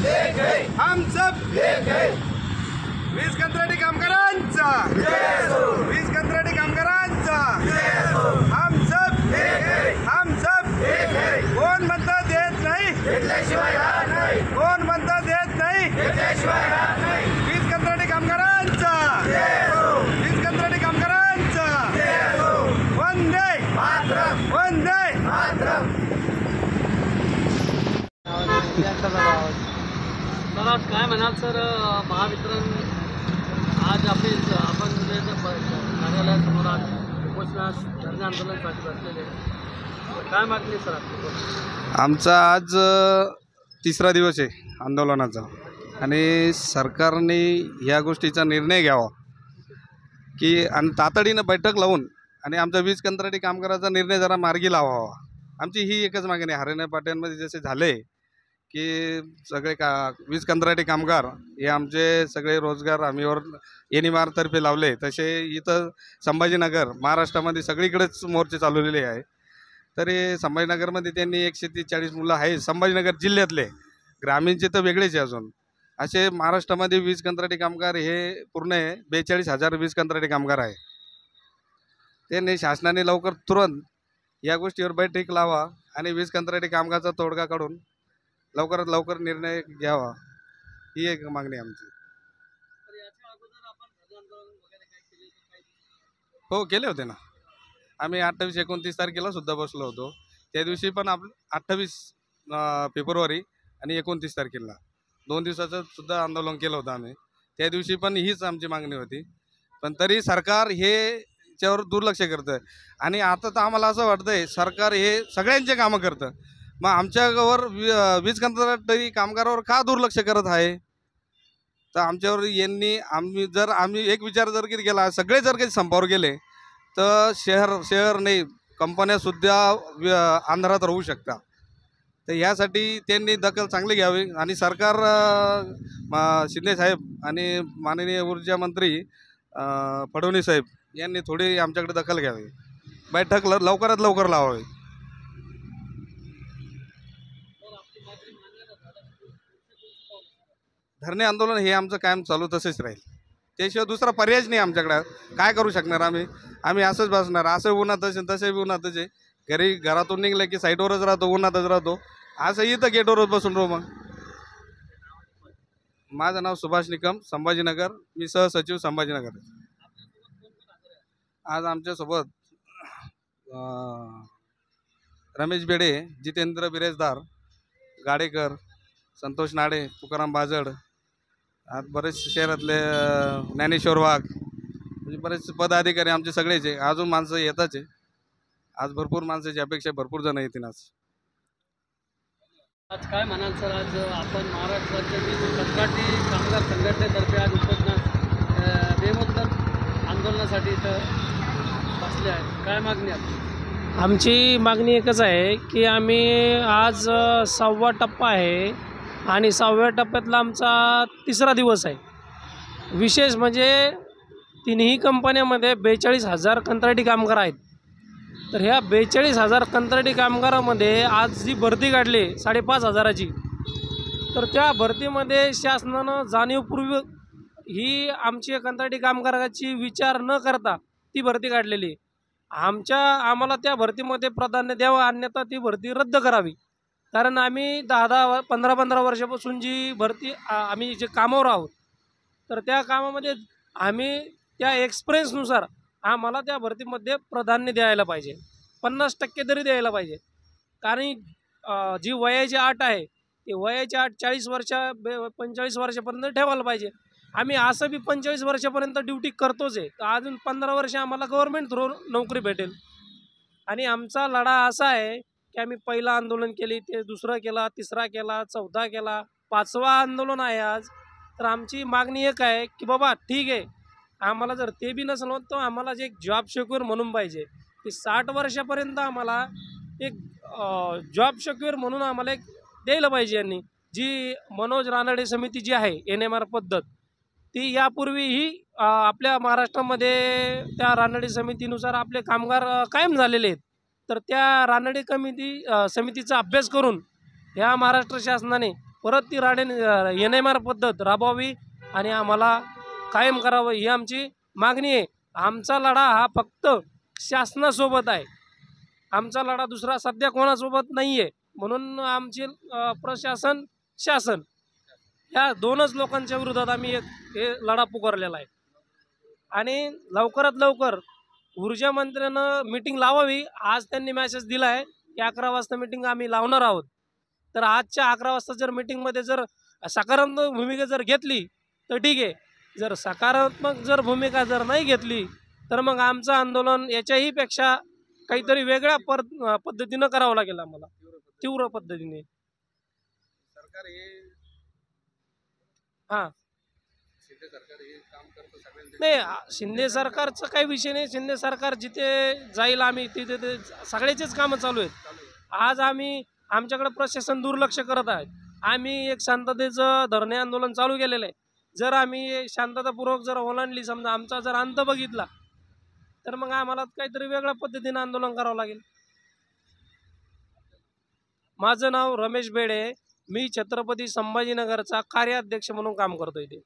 एक है, हम सब एक है। वीज कंत्राटी कामगारांचा वीज कंत्राटी कामगारांचा हम सब एक है, हम सब एक है। कोण म्हणता देत नाही, घेतल्याशिवाय राहत नाही। कोण म्हणता देत नाही, घेतल्याशिवाय राहत नाही। वीज कंत्राटी कामगारांचा वीज कंत्राटी कामगारांचा वंदे मातरम, वंदे मातरम। सर आज काय म्हणाल सर, महावितरण आज आपण कार्यालयासमोर आज उपोषणास धरणे आंदोलनासाठी बसलेले काय मागणी सर आपली? आमचा आज तिसरा दिवस आहे आंदोलनाचा आणि सरकारने या गोष्टीचा निर्णय घ्यावा की आणि तातडीनं बैठक लावून आणि आमचा वीज कंत्राटी कामगाराचा निर्णय जरा मार्गी लावावा। आमची ही एकच मागणी आहे। हरियाणा पाट्यांमध्ये जसे झाले की सगळे वीज कंत्राटी कामगार हे आमचे सगळे रोजगार हमीवर एनएमआरतर्फे लावले, तसे इथं संभाजीनगर महाराष्ट्रामध्ये सगळीकडेच मोर्चे चालवलेले आहे। तरी संभाजीनगरमध्ये त्यांनी 140 मुलं आहे, संभाजीनगर जिल्ह्यातले, ग्रामीणचे तर वेगळेच आहे। अजून असे महाराष्ट्रामध्ये वीज कंत्राटी कामगार हे पूर्ण 42,000 वीज कंत्राटी कामगार आहे। त्यांनी शासनाने लवकर तुरंत या गोष्टीवर बैठक लावा आणि वीज कंत्राटी कामगाराचा तोडगा काढून लवकरात लवकर निर्णय घ्यावा, ही एक मागणी आमची। हो केले होते ना, आम्ही 28-29 तारखेला सुद्धा बसलो होतो। त्या दिवशी पण 28 फेब्रुवारी आणि 29 तारखेला 2 दिवसाचं सुद्धा आंदोलन केलं होतं आम्ही। त्या दिवशी पण हीच आमची मागणी होती, पण तरी सरकार हे त्यावर दुर्लक्ष करतं आणि आता तर आम्हाला असं वाटतंय सरकार हे सगळ्यांचे कामं करतं, मग आमच्यावर वीज कंत्राटी कामगारावर का दुर्लक्ष करत आहे? तर आमच्यावर यांनी आम्ही एक विचार जर केला, सगळे जर काही संपावर गेले तर शहर नाही कंपन्यासुद्धा अंधारात राहू शकतात। तर यासाठी त्यांनी दखल चांगली घ्यावी आणि सरकार शिंदे साहेब आणि माननीय ऊर्जा मंत्री फडणवीस साहेब यांनी थोडी आमच्याकडे दखल घ्यावी, बैठक लवकरात लवकर लावावी। धरणे आंदोलन हे आमचं कायम चालू तसेच राहील, त्याशिवाय दुसरा पर्यायच नाही आमच्याकडे। काय करू शकणार आम्ही असंच बसणार, असं उन्हातच तसे उन्हातच आहे। घरातून निघलं की साईडवरच राहतो, उन्हातच राहतो, असं इथं गेटवरच बसून राहू। मग माझं नाव सुभाष निकम, संभाजीनगर, मी सहसचिव संभाजीनगर। आज आमच्यासोबत रमेश बेडे, जितेंद्र बिरेजदार, गाडेकर, संतोष नाडे, तुकाराम बाजड, आज बरेच शहरातले ज्ञानेश्वर वाघ, म्हणजे बरेच पदाधिकारी आमचे सगळेचे, अजून माणसं येताच आहे। आज भरपूर माणसाची अपेक्षा, भरपूर जण येतील आज काय म्हणाल सर, आज आपण महाराष्ट्र राज्यातील कंत्राटी कामगार संघटनेतर्फे आज उपोषणास बेमुदत आंदोलनासाठी इथं बसले आहेत, काय मागणी आहे? आमची मागणी एकच आहे की आम्ही आज 6वा टप्पा आहे आणि 6व्या टप्प्यातला आमचा तिसरा दिवस आहे। विशेष म्हणजे तिन्ही कंपन्यामध्ये 42,000 कंत्राटी कामगार आहेत। तर ह्या 42,000 कंत्राटी कामगारामध्ये आज जी भरती काढली 5,500ची, तर त्या भरतीमध्ये शासनानं जाणीवपूर्वक ही आमची कंत्राटी कामगाराची विचार न करता ती भरती काढलेली। आम्हाला त्या भरतीमध्ये प्राधान्य द्यावं, अन्यथा ती भरती रद्द करावी। कारण आम्ही 10-10, 15-15 वर्षापासून जी भरती आम्ही जे कामावर आहोत, तर त्या कामामध्ये आम्ही त्या एक्सपिरियन्सनुसार आम्हाला त्या भरतीमध्ये प्राधान्य द्यायला पाहिजे, 50% तरी द्यायला पाहिजे। कारण जी वयाची अट आहे ती वयाची अट 45 वर्षापर्यंत ठेवायला पाहिजे। आम्ही असं बी 45 वर्षापर्यंत ड्युटी करतोच आहे, तर अजून 15 वर्ष आम्हाला गव्हर्नमेंट थ्रू नोकरी भेटेल। आणि आमचा लढा असा आहे की आम्ही पहिलं आंदोलन केली, ते दुसरं केला, तिसरा केला, चौथा केला, 5वा आंदोलन आहे आज। तर आमची मागणी एक आहे की बाबा ठीक आहे, आम्हाला जर ते बी नसेल तर आम्हाला जे एक जॉब सिक्युअर म्हणून पाहिजे की 60 वर्षापर्यंत आम्हाला एक जॉब सिक्युअर म्हणून आम्हाला एक द्यायला पाहिजे। यांनी जी मनोज रानडे समिती जी आहे एनएमआर पद्धत, ती यापूर्वीही आपल्या महाराष्ट्रामध्ये त्या रानडे समितीनुसार आपले कामगार कायम झालेले आहेत। तर त्या रानडे समितीचा अभ्यास करून ह्या महाराष्ट्र शासनाने परत ती NMR पद्धत राबवावी आणि आम्हाला कायम करावं ही आमची मागणी आहे. आमचा लढा हा फक्त शासनासोबत आहे. आमचा लढा दुसरा सध्या कोणासोबत नाही आहे. म्हणून आमची प्रशासन शासन ह्या दोनच लोकांच्या विरोधात आम्ही हे लढा पुकारलेला आहे. आणि लवकरात लवकर ऊर्जा मंत्र्यानं मीटिंग लावावी. आज त्यांनी मेसेज दिला आहे की 11 वाजता मीटिंग आम्ही लावणार आहोत. तर आजच्या 11 वाजता जर मीटिंगमध्ये जर सकारात्मक भूमिका जर घेतली तर ठीक आहे. जर सकारात्मक जर भूमिका जर नाही घेतली तर मग आमचं आंदोलन याच्याही पेक्षा काहीतरी वेगळ्या पद्धतीनं करावं लागेल आम्हाला, तीव्र पद्धतीने. सरकार हे हां शिंदे सरकार हे काम करतं सगळ्यांचे. नाही, शिंदे सरकारचं काही विषय नाही. शिंदे सरकार जिथे जाईल आम्ही तिथे ते सगळ्याचेच कामं चालू आहेत. आज आमच्याकडे प्रशासन दुर्लक्ष करत आहे. आम्ही एक शांततेचं धरणे आंदोलन चालू केलेलं आहे. जर आम्ही शांततापूर्वक जर ओलांडली, समजा आमचा जर अंत बघितला तर मग आम्हाला काहीतरी वेगळ्या पद्धतीने आंदोलन करावं लागेल. माझं नाव रमेश बेडे. मी छत्रपती संभाजीनगरचा कार्याध्यक्ष म्हणून काम करतो इथे.